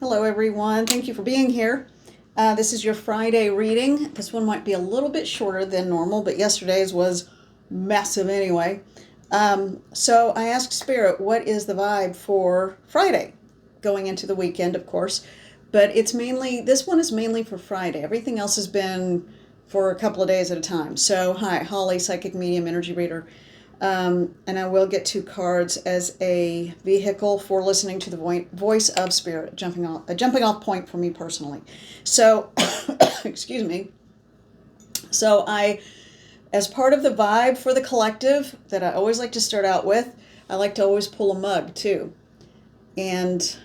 Hello, everyone. Thank you for being here. This is your Friday reading. This one might be a little bit shorter than normal, but yesterday's was massive anyway. So I asked Spirit, what is the vibe for Friday? Going into the weekend, of course. But this one is mainly for Friday. Everything else has been for a couple of days at a time. So, hi, Holly, Psychic Medium Energy Reader. And I will get two cards as a vehicle for listening to the voice of Spirit, a jumping off point for me personally. So, excuse me. So as part of the vibe for the collective that I always like to start out with, I like to always pull a mug too. And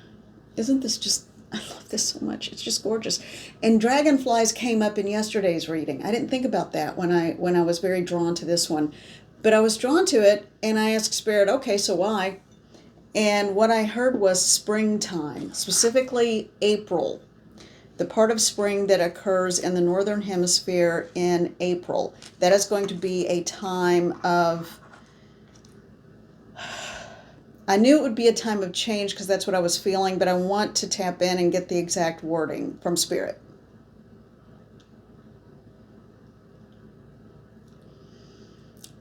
isn't this just, I love this so much. It's just gorgeous. And dragonflies came up in yesterday's reading. I didn't think about that when I was very drawn to this one. But I was drawn to it, and I asked Spirit, okay, so why? And what I heard was springtime, specifically April, the part of spring that occurs in the Northern Hemisphere in April. That is going to be a time of, I knew it would be a time of change because that's what I was feeling, but I want to tap in and get the exact wording from Spirit.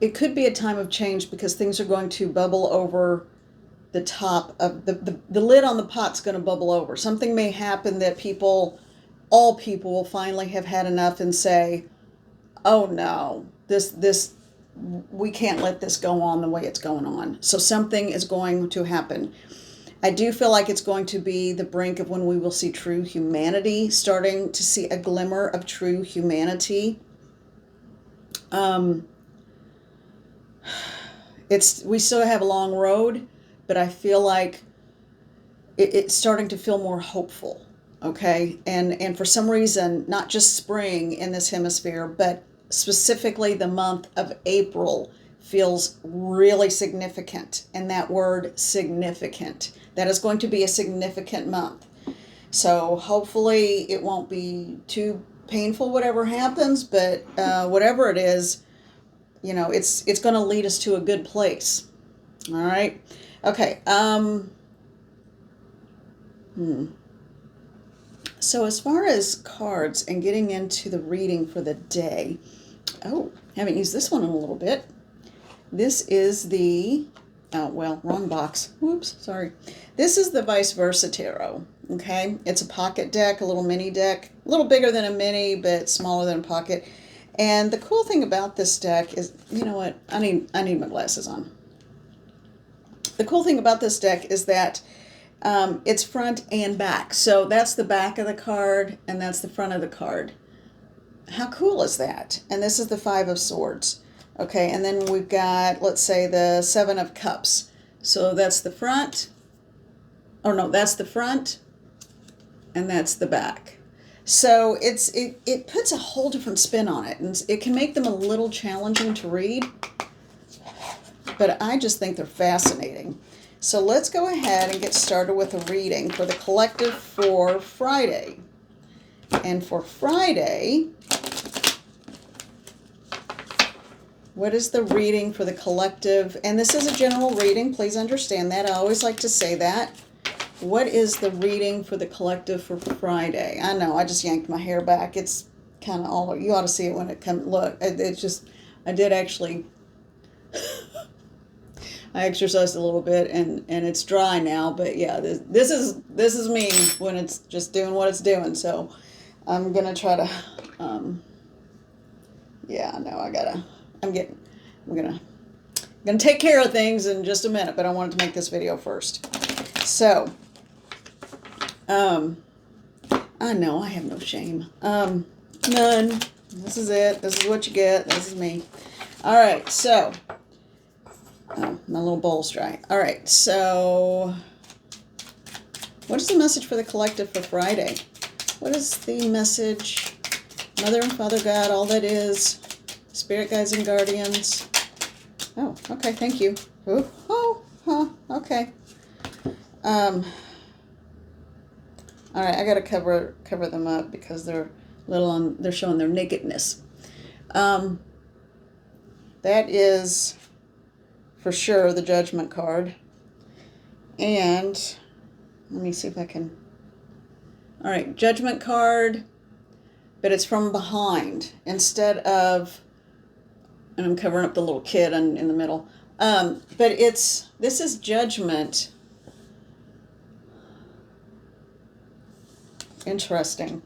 It could be a time of change because things are going to bubble over the top of the lid on the pot's going to bubble over. Something may happen that all people will finally have had enough and say, oh no, this we can't let this go on the way it's going on. So something is going to happen. I do feel like it's going to be the brink of when we will see true humanity, starting to see a glimmer of true humanity. We still have a long road, but I feel like it's starting to feel more hopeful. Okay, and for some reason, not just spring in this hemisphere, but specifically the month of April feels really significant. And that word significant, that is going to be a significant month. So hopefully it won't be too painful, whatever happens, but whatever it is, it's going to lead us to a good place. All right. Okay. So as far as cards and getting into the reading for the day, haven't used this one in a little bit. This is wrong box. Whoops, sorry. This is the Vice Versa Tarot. Okay, it's a pocket deck, a little mini deck, a little bigger than a mini, but smaller than a pocket. And the cool thing about this deck is, you know what? I need my glasses on. The cool thing about this deck is that it's front and back. So that's the back of the card, and that's the front of the card. How cool is that? And this is the Five of Swords. Okay, and then we've got, let's say, the Seven of Cups. So that's the front. Oh no, that's the front, and that's the back. So it puts a whole different spin on it, and it can make them a little challenging to read, but I just think they're fascinating. So let's go ahead and get started with a reading for the collective for Friday. And for Friday, what is the reading for the collective? And this is a general reading, please understand that. I always like to say that. What is the reading for the collective for Friday? I know, I just yanked my hair back. It's kind of all, you ought to see it when it comes, look, it's just, I did actually, I exercised a little bit and it's dry now, but yeah, this is me when it's just doing what it's doing. So I'm going to try to, I'm going to take care of things in just a minute, but I wanted to make this video first. So, I know I have no shame. None. This is it. This is what you get. This is me. All right. So, my little bowl's dry. All right. So, what is the message for the collective for Friday? What is the message? Mother and Father God, all that is, spirit guides and guardians. Oh, okay. Thank you. Okay. All right, I got to cover them up because they're they're showing their nakedness. That is for sure the Judgment card. And let me see if I can All right, Judgment card, but it's from behind instead of, and I'm covering up the little kid in the middle. But this is Judgment. Interesting.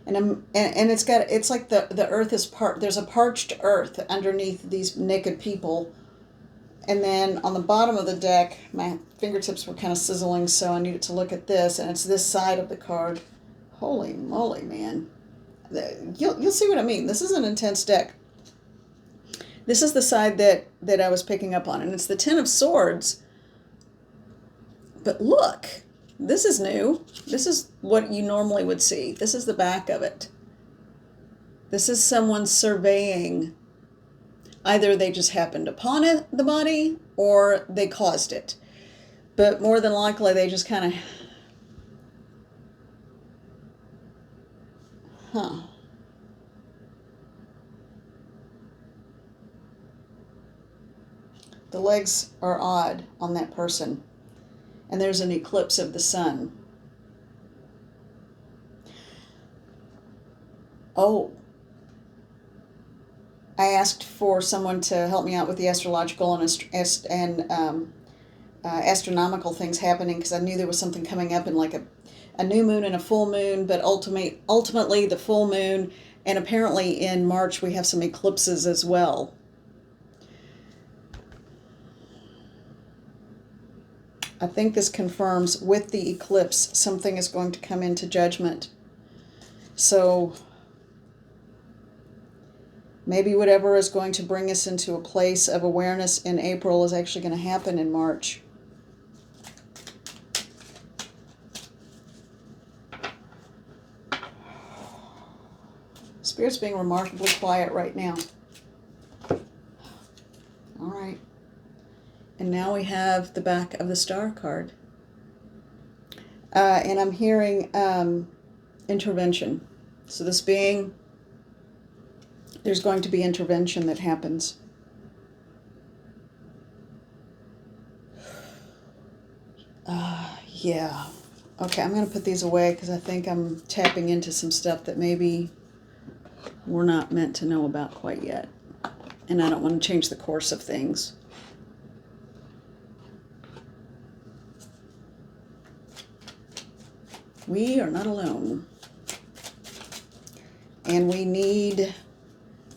And it's like the earth is there's a parched earth underneath these naked people. And then on the bottom of the deck, my fingertips were kind of sizzling, so I needed to look at this, and it's this side of the card. Holy moly, man. You'll see what I mean. This is an intense deck. This is the side that I was picking up on, and it's the Ten of Swords. But look, this is new. This is what you normally would see. This is the back of it. This is someone surveying. Either they just happened upon it, the body, or they caused it. But more than likely, they just kind of, The legs are odd on that person. And there's an eclipse of the sun. Oh. I asked for someone to help me out with the astrological and astronomical things happening, because I knew there was something coming up in like a new moon and a full moon, but ultimately the full moon, and apparently in March we have some eclipses as well. I think this confirms with the eclipse something is going to come into judgment. So maybe whatever is going to bring us into a place of awareness in April is actually going to happen in March. Spirit's being remarkably quiet right now. All right. And now we have the back of the Star card. And I'm hearing intervention. So this being, there's going to be intervention that happens. Yeah. Okay, I'm going to put these away because I think I'm tapping into some stuff that maybe we're not meant to know about quite yet. And I don't want to change the course of things. We are not alone. And we need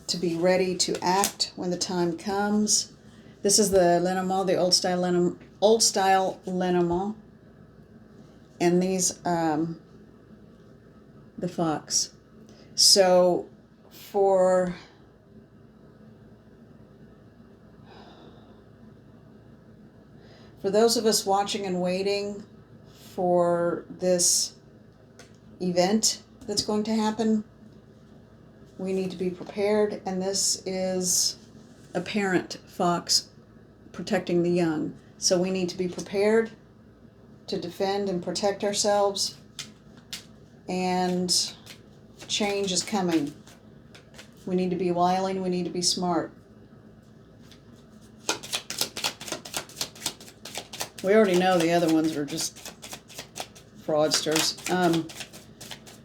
to be ready to act when the time comes. This is the Lenormand, the old style Lenormand. And these, the fox. So for those of us watching and waiting for this event that's going to happen, we need to be prepared. And this is a parent fox protecting the young. So we need to be prepared to defend and protect ourselves. And change is coming. We need to be wily, we need to be smart. We already know the other ones are just fraudsters.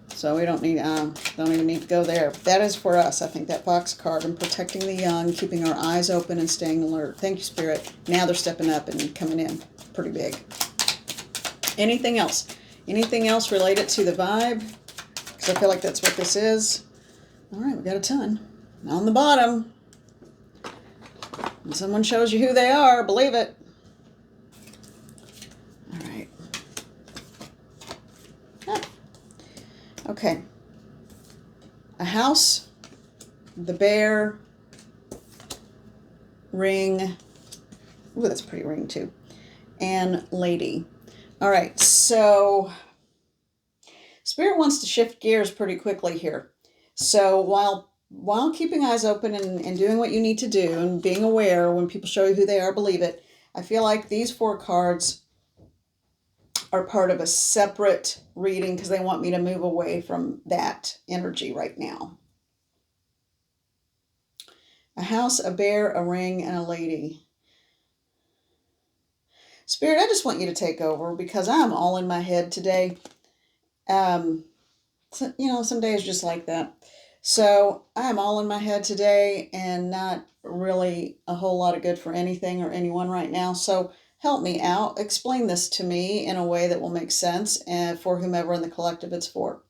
So we don't even need to go there. That is for us, I think, that fox card, and protecting the young, keeping our eyes open and staying alert. Thank you, Spirit. Now they're stepping up and coming in pretty big. Anything else? Anything else related to the vibe? Because I feel like that's what this is. All right, we got a ton. On the bottom. When someone shows you who they are, believe it. All right. Ah. Okay. A house, the bear, ring. Ooh, that's a pretty ring too. And lady. All right, so Spirit wants to shift gears pretty quickly here. So while keeping eyes open and doing what you need to do and being aware when people show you who they are, believe it, I feel like these 4 cards are part of a separate reading because they want me to move away from that energy right now. A house, a bear, a ring, and a lady. Spirit, I just want you to take over because I'm all in my head today. Some days just like that. So I'm all in my head today and not really a whole lot of good for anything or anyone right now. So help me out. Explain this to me in a way that will make sense and for whomever in the collective it's for.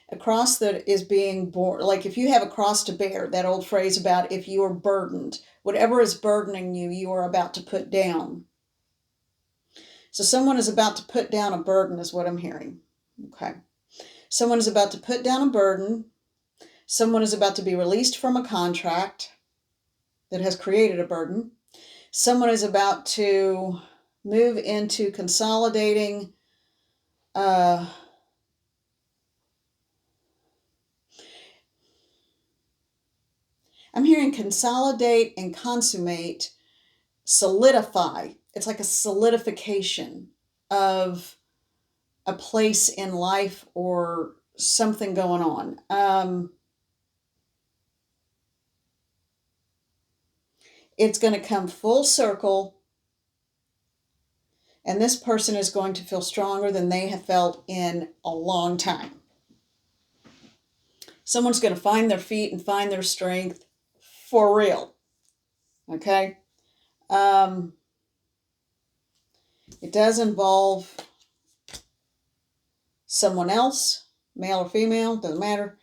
A cross that is being borne, like if you have a cross to bear, that old phrase about if you are burdened, whatever is burdening you, you are about to put down. So someone is about to put down a burden is what I'm hearing. Okay. Someone is about to put down a burden. Someone is about to be released from a contract that has created a burden. Someone is about to move into consolidating I'm hearing consolidate and consummate, solidify. It's like a solidification of a place in life or something going on. It's going to come full circle, and this person is going to feel stronger than they have felt in a long time. Someone's going to find their feet and find their strength for real. Okay? It does involve someone else, male or female, doesn't matter.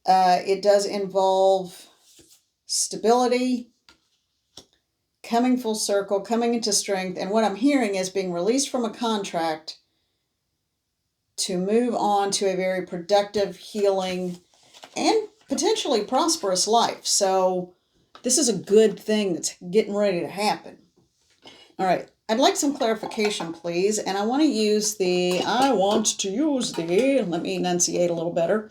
It does involve stability, coming full circle, coming into strength. And what I'm hearing is being released from a contract to move on to a very productive, healing, and potentially prosperous life. So this is a good thing that's getting ready to happen. All right. I'd like some clarification, please. And I want to use let me enunciate a little better,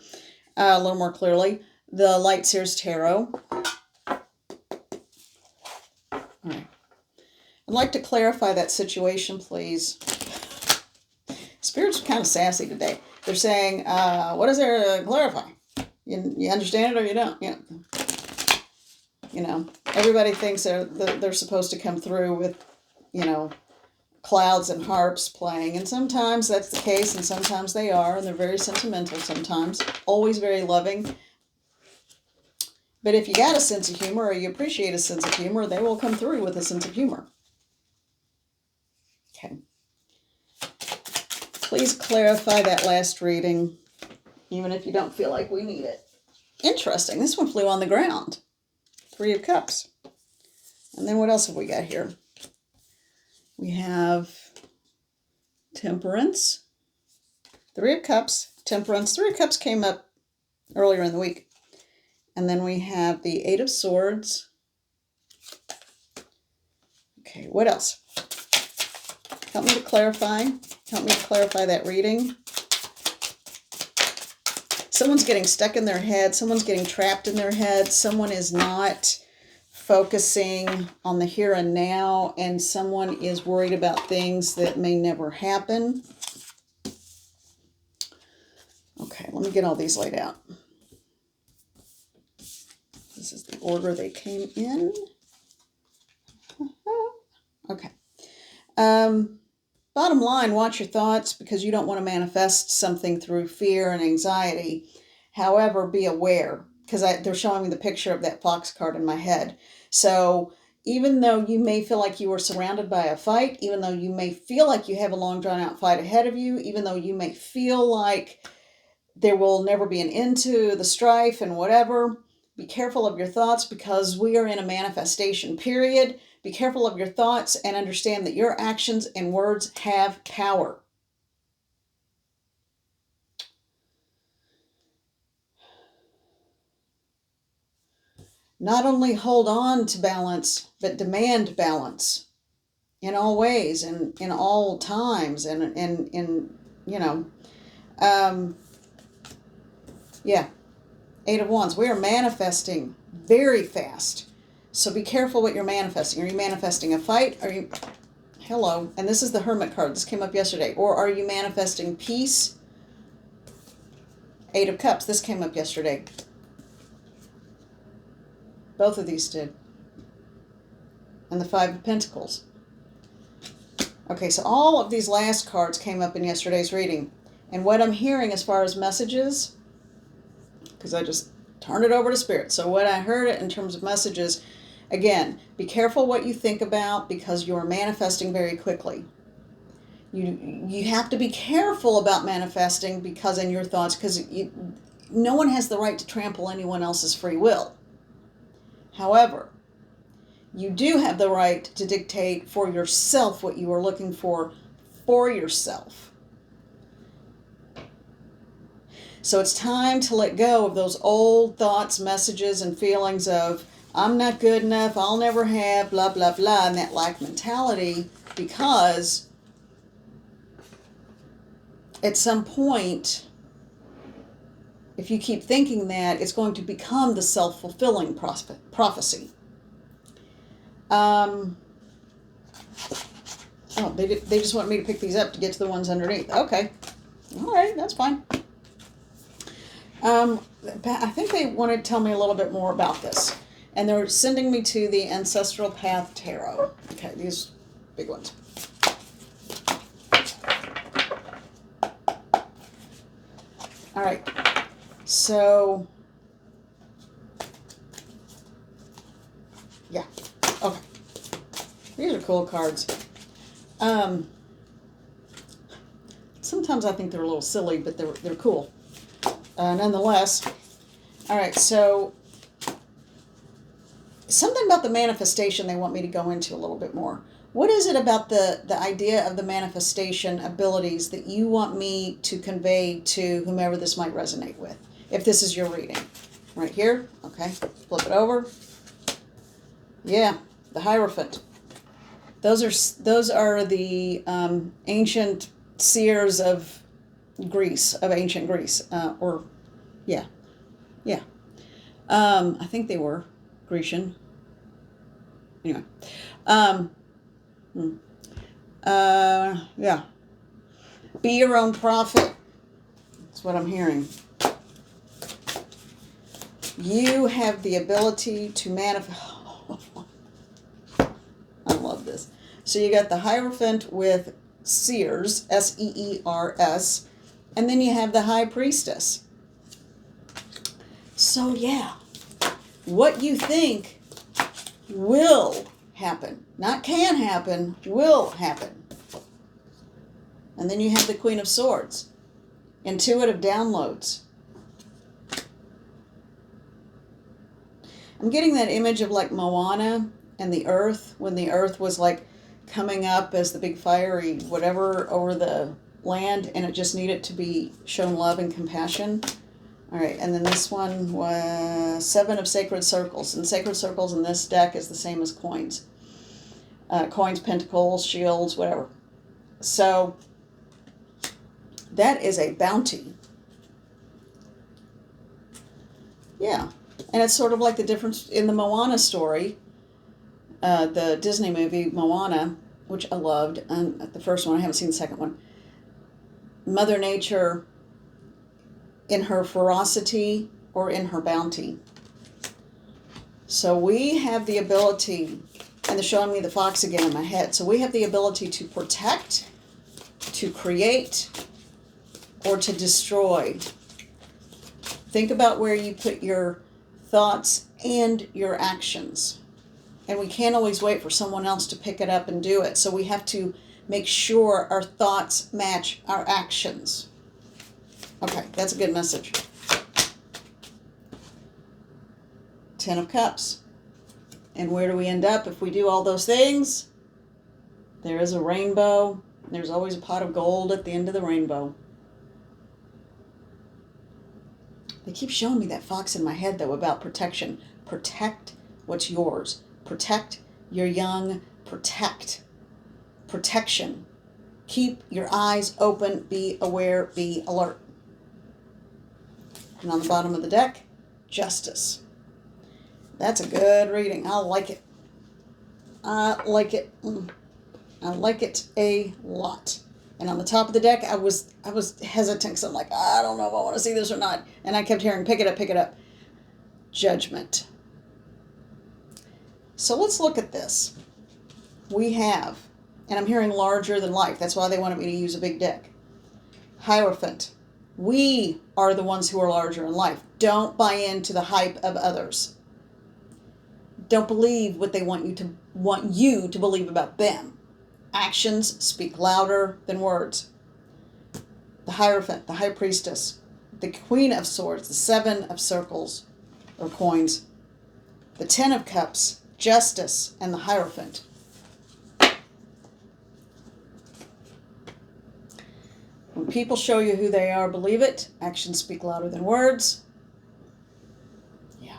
a little more clearly, the Light Seers Tarot. All right. I'd like to clarify that situation, please. Spirit's kind of sassy today. They're saying, what is there to clarify? You understand it or you don't? Yeah. Everybody thinks they're supposed to come through with, clouds and harps playing. And sometimes that's the case, and sometimes they are, and they're very sentimental sometimes. Always very loving. But if you got a sense of humor or you appreciate a sense of humor, they will come through with a sense of humor. Okay. Please clarify that last reading, even if you don't feel like we need it. Interesting. This one flew on the ground. 3 of Cups. And then what else have we got here? We have Temperance. 3 of Cups, Temperance. 3 of Cups came up earlier in the week. And then we have the 8 of Swords. Okay, what else? Help me to clarify. Help me to clarify that reading. Someone's getting stuck in their head. Someone's getting trapped in their head. Someone is not focusing on the here and now, and someone is worried about things that may never happen. Okay, let me get all these laid out. This is the order they came in. Okay. Bottom line, watch your thoughts because you don't want to manifest something through fear and anxiety. However, be aware because they're showing me the picture of that fox card in my head. So even though you may feel like you were surrounded by a fight, even though you may feel like you have a long drawn out fight ahead of you, even though you may feel like there will never be an end to the strife and whatever, be careful of your thoughts because we are in a manifestation period. Be careful of your thoughts and understand that your actions and words have power. Not only hold on to balance, but demand balance in all ways and in all times and yeah. 8 of Wands. We are manifesting very fast. So be careful what you're manifesting. Are you manifesting a fight? Hello. And this is the Hermit card. This came up yesterday. Or are you manifesting peace? 8 of Cups. This came up yesterday. Both of these did. and the Five of Pentacles. Okay, so all of these last cards came up in yesterday's reading. And what I'm hearing as far as messages, because I just turned it over to Spirit. So what I heard in terms of messages, again, be careful what you think about because you're manifesting very quickly. You have to be careful about manifesting because in your thoughts, because no one has the right to trample anyone else's free will. However, you do have the right to dictate for yourself what you are looking for yourself. So it's time to let go of those old thoughts, messages, and feelings of, I'm not good enough, I'll never have, blah, blah, blah, and that lack mentality, because at some point, if you keep thinking that, it's going to become the self-fulfilling prophecy. Oh, they just want me to pick these up to get to the ones underneath. Okay. All right, that's fine. I think they wanted to tell me a little bit more about this. And they're sending me to the Ancestral Path Tarot. Okay, these big ones. All right. So, yeah. Okay. These are cool cards. Sometimes I think they're a little silly, but they're cool. Nonetheless. All right, so something about the manifestation they want me to go into a little bit more. What is it about the idea of the manifestation abilities that you want me to convey to whomever this might resonate with? If this is your reading. Right here. Okay, flip it over. Yeah, the Hierophant. Those are the ancient seers of Greece, of ancient Greece, yeah. I think they were Grecian. Anyway, yeah. Be your own prophet. That's what I'm hearing. You have the ability to manifest. I love this. So you got the Hierophant with Seers, S-E-E-R-S, and then you have the High Priestess. So yeah, what you think will happen. Not can happen, will happen. And then you have the Queen of Swords. Intuitive downloads. I'm getting that image of like Moana and the earth, when the earth was like coming up as the big fiery whatever over the land, and it just needed to be shown love and compassion. All right, and then this one was 7 of Sacred Circles. And Sacred Circles in this deck is the same as coins. Coins, pentacles, shields, whatever. So that is a bounty. Yeah. And it's sort of like the difference in the Moana story, the Disney movie Moana, which I loved. And the first one, I haven't seen the second one. Mother Nature in her ferocity or in her bounty. So we have the ability, and they're showing me the fox again in my head. So we have the ability to protect, to create, or to destroy. Think about where you put your thoughts and your actions. And we can't always wait for someone else to pick it up and do it. So we have to make sure our thoughts match our actions. Okay, that's a good message. 10 of Cups. And where do we end up if we do all those things? There is a rainbow. There's always a pot of gold at the end of the rainbow. They keep showing me that fox in my head, though, about protection. Protect what's yours. Protect your young. Protect. Protection. Keep your eyes open. Be aware. Be alert. And on the bottom of the deck, Justice. That's a good reading. I like it. I like it. I like it a lot. And on the top of the deck, I was hesitant because I'm like, I don't know if I want to see this or not. And I kept hearing, pick it up, pick it up. Judgment. So let's look at this. we have, and I'm hearing larger than life. That's why they wanted me to use a big deck. Hierophant. We are the ones who are larger in life. Don't buy into the hype of others. Don't believe what they want you to believe about them. Actions speak louder than words. The Hierophant, the High Priestess, the Queen of Swords, the Seven of Circles or coins, the Ten of Cups, Justice, and the Hierophant. When people show you who they are, believe it. Actions speak louder than words. Yeah.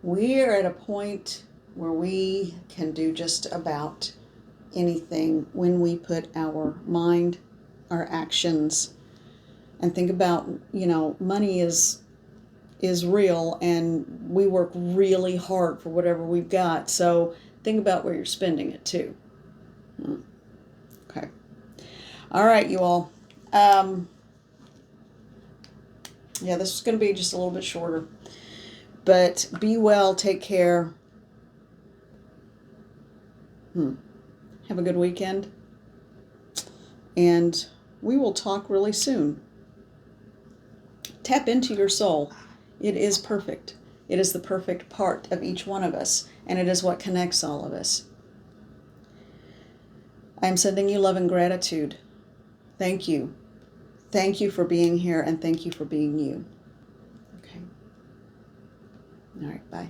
We're at a point where we can do just about anything when we put our mind, our actions, and think about, money is real, and we work really hard for whatever we've got. So think about where you're spending it too. Okay. All right, you all. Yeah, this is going to be just a little bit shorter. But be well, take care. Have a good weekend. And we will talk really soon. Tap into your soul. It is perfect. It is the perfect part of each one of us, and it is what connects all of us. I am sending you love and gratitude. Thank you. Thank you for being here, and thank you for being you. Okay. All right, bye.